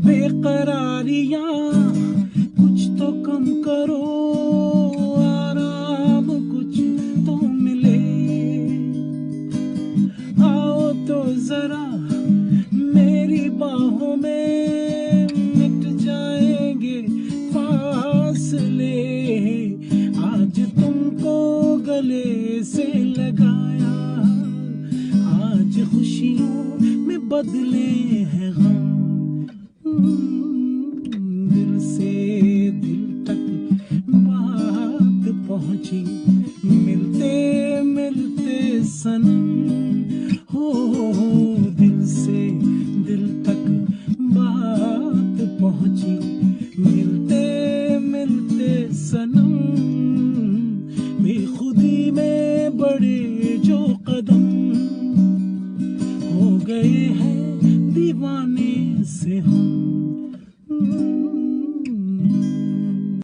बेकरारियां कुछ तो कम करो, आराम कुछ तो मिले, आओ तो जरा मेरी बाहों में मिट जाएंगे फासले, आज तुमको गले से लगाया, आज खुशियों में बदले हैं गम, दिल से दिल तक बात पहुंची, मिलते मिलते सनम, हो दिल से दिल तक बात पहुंची, मिलते मिलते सनम, बेखुदी में बड़े जो कदम, हो गए हैं दीवाने से हम।